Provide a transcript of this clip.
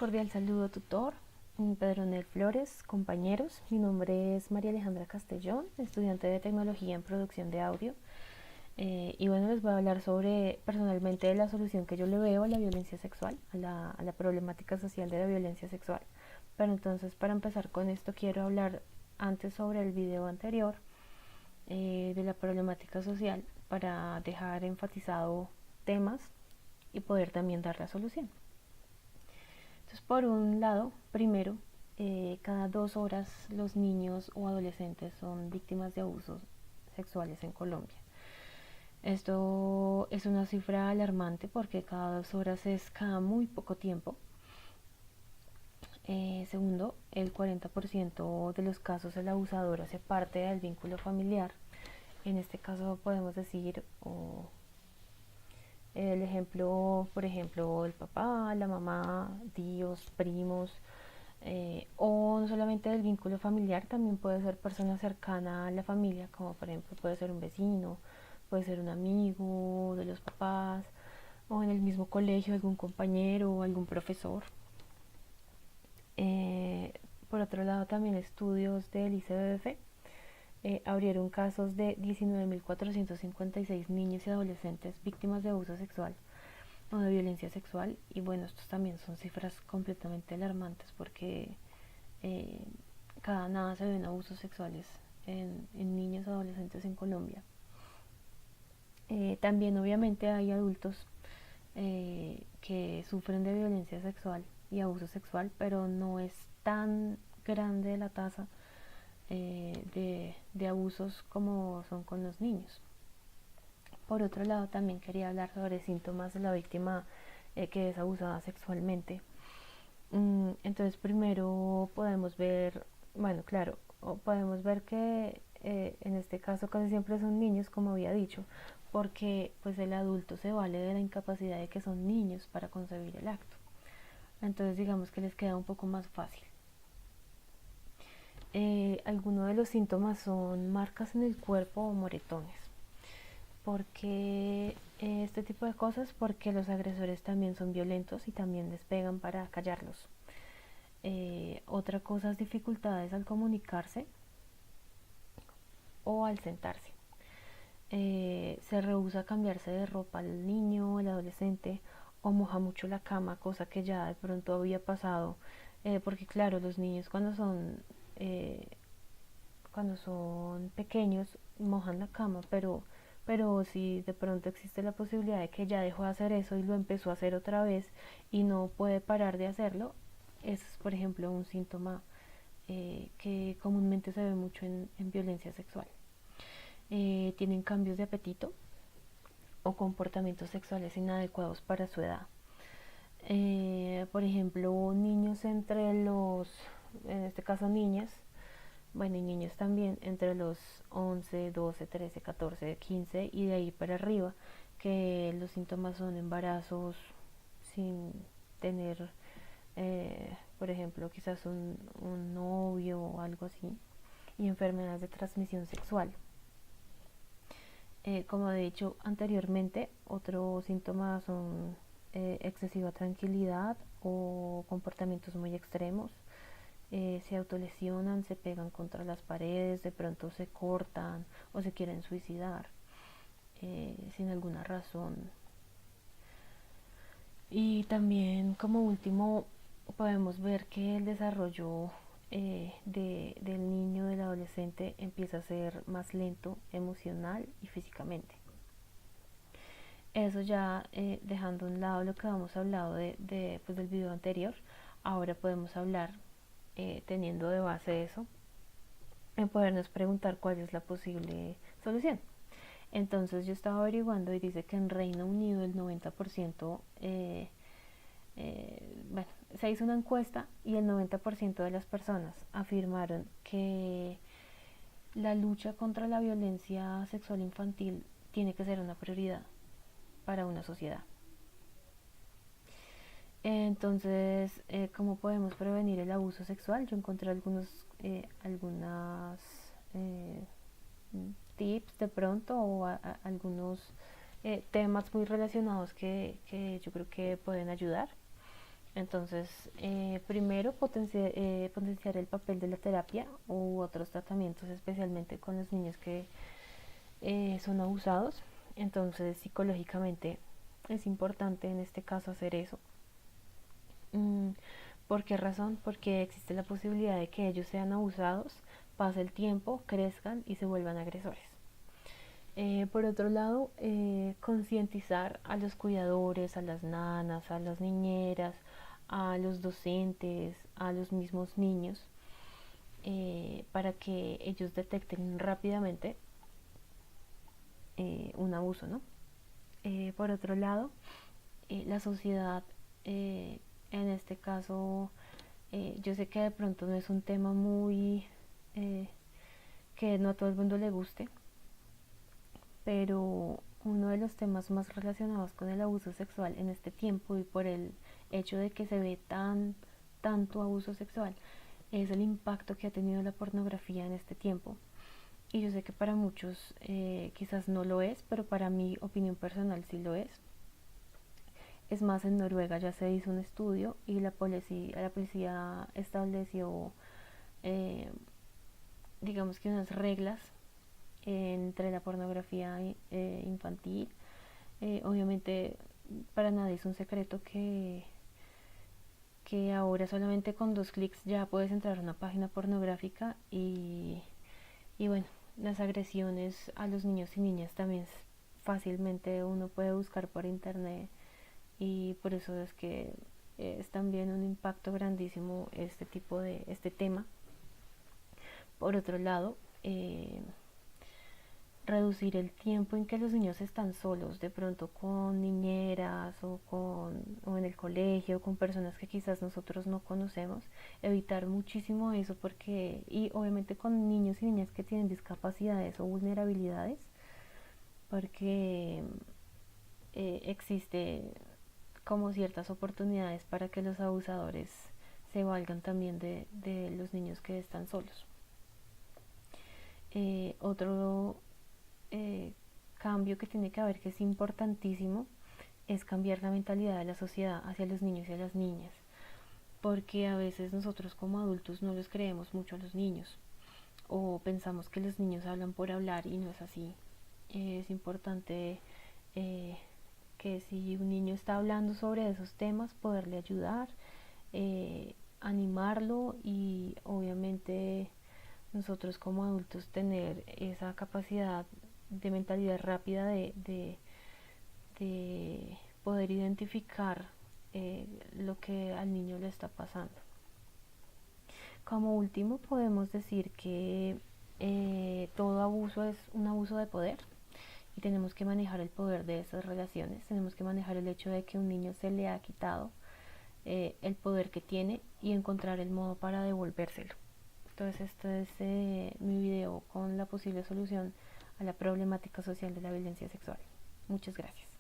Cordial saludo, tutor Pedronel Flores, compañeros. Mi nombre es María Alejandra Castellón, estudiante de Tecnología en Producción de Audio. Y bueno, les voy a hablar sobre personalmente la solución que yo le veo a la violencia sexual, a la problemática social de la violencia sexual. Pero entonces, para empezar con esto, quiero hablar antes sobre el video anterior de la problemática social para dejar enfatizado temas y poder también dar la solución. Entonces, por un lado, primero, cada 2 horas los niños o adolescentes son víctimas de abusos sexuales en Colombia. Esto es una cifra alarmante porque cada 2 horas es cada muy poco tiempo. Segundo, el 40% de los casos el abusador hace parte del vínculo familiar. En este caso podemos decir el ejemplo, por ejemplo, el papá, la mamá, tíos, primos, o no solamente del vínculo familiar, también puede ser persona cercana a la familia, como por ejemplo puede ser un vecino, puede ser un amigo de los papás, o en el mismo colegio algún compañero o algún profesor. Por otro lado, también estudios del ICBF abrieron casos de 19.456 niños y adolescentes víctimas de abuso sexual o de violencia sexual. Y bueno, estos también son cifras completamente alarmantes porque eh, cada nada se ven abusos sexuales en niños y adolescentes en Colombia. También obviamente hay adultos que sufren de violencia sexual y abuso sexual, pero no es tan grande la tasa de abusos como son con los niños. Por otro lado, también quería hablar sobre síntomas de la víctima que es abusada sexualmente. Entonces, primero podemos ver, bueno, claro, podemos ver que en este caso casi siempre son niños, como había dicho, porque pues el adulto se vale de la incapacidad de que son niños para concebir el acto. Entonces, digamos que les queda un poco más fácil. Algunos de los síntomas son marcas en el cuerpo o moretones. ¿Por qué este tipo de cosas? Porque los agresores también son violentos y también les pegan para callarlos. Otra cosa es dificultades al comunicarse o al sentarse. Se rehúsa a cambiarse de ropa al niño o al adolescente, o moja mucho la cama, cosa que ya de pronto había pasado, porque claro, los niños eh, cuando son pequeños mojan la cama, pero si de pronto existe la posibilidad de que ya dejó de hacer eso y lo empezó a hacer otra vez y no puede parar de hacerlo, eso es por ejemplo un síntoma que comúnmente se ve mucho en violencia sexual. Tienen cambios de apetito o comportamientos sexuales inadecuados para su edad. Por ejemplo, niños en este caso niñas, bueno, y niños también, entre los 11, 12, 13, 14, 15 y de ahí para arriba, que los síntomas son embarazos sin tener, por ejemplo, quizás un novio o algo así, y enfermedades de transmisión sexual. Como he dicho anteriormente, otros síntomas son excesiva tranquilidad o comportamientos muy extremos. Se autolesionan, se pegan contra las paredes, de pronto se cortan o se quieren suicidar sin alguna razón. Y también como último podemos ver que el desarrollo del niño, del adolescente, empieza a ser más lento emocional y físicamente. Eso ya dejando a un lado lo que habíamos hablado pues del video anterior, ahora podemos hablar teniendo de base eso, en podernos preguntar cuál es la posible solución. Entonces yo estaba averiguando y dice que en Reino Unido el 90%, bueno, se hizo una encuesta y el 90% de las personas afirmaron que la lucha contra la violencia sexual infantil tiene que ser una prioridad para una sociedad. Entonces, ¿cómo podemos prevenir el abuso sexual? Yo encontré algunas eh, tips de pronto o algunos temas muy relacionados que yo creo que pueden ayudar. Entonces, primero potenciar el papel de la terapia u otros tratamientos, especialmente con los niños que son abusados. Entonces, psicológicamente es importante en este caso hacer eso. Mm, ¿Por qué razón? Porque existe la posibilidad de que ellos sean abusados, pase el tiempo, crezcan y se vuelvan agresores. Por otro lado, concientizar a los cuidadores, a las nanas, a las niñeras, a los docentes, a los mismos niños, para que ellos detecten rápidamente un abuso, ¿no? Por otro lado, la sociedad, en este caso, yo sé que de pronto no es un tema muy eh, que no a todo el mundo le guste, pero uno de los temas más relacionados con el abuso sexual en este tiempo y por el hecho de que se ve tanto abuso sexual es el impacto que ha tenido la pornografía en este tiempo. Y yo sé que para muchos quizás no lo es, pero para mi opinión personal sí lo es. Es más, en Noruega ya se hizo un estudio y la policía estableció, eh, digamos que unas reglas entre la pornografía infantil. Obviamente para nadie es un secreto que ahora solamente con 2 clics ya puedes entrar a una página pornográfica y bueno, las agresiones a los niños y niñas también fácilmente uno puede buscar por internet y por eso es que es también un impacto grandísimo este tema. Por otro lado, reducir el tiempo en que los niños están solos, de pronto con niñeras o en el colegio, con personas que quizás nosotros no conocemos, evitar muchísimo eso porque, y obviamente con niños y niñas que tienen discapacidades o vulnerabilidades, porque existe como ciertas oportunidades para que los abusadores se valgan también de los niños que están solos. Otro cambio que tiene que haber, que es importantísimo, es cambiar la mentalidad de la sociedad hacia los niños y a las niñas, porque a veces nosotros como adultos no les creemos mucho a los niños o pensamos que los niños hablan por hablar y no es así. Es importante eh, que si un niño está hablando sobre esos temas, poderle ayudar, animarlo y obviamente nosotros como adultos tener esa capacidad de mentalidad rápida de poder identificar lo que al niño le está pasando. Como último podemos decir que todo abuso es un abuso de poder y tenemos que manejar el poder de esas relaciones, tenemos que manejar el hecho de que un niño se le ha quitado el poder que tiene y encontrar el modo para devolvérselo. Entonces este es mi video con la posible solución a la problemática social de la violencia sexual. Muchas gracias.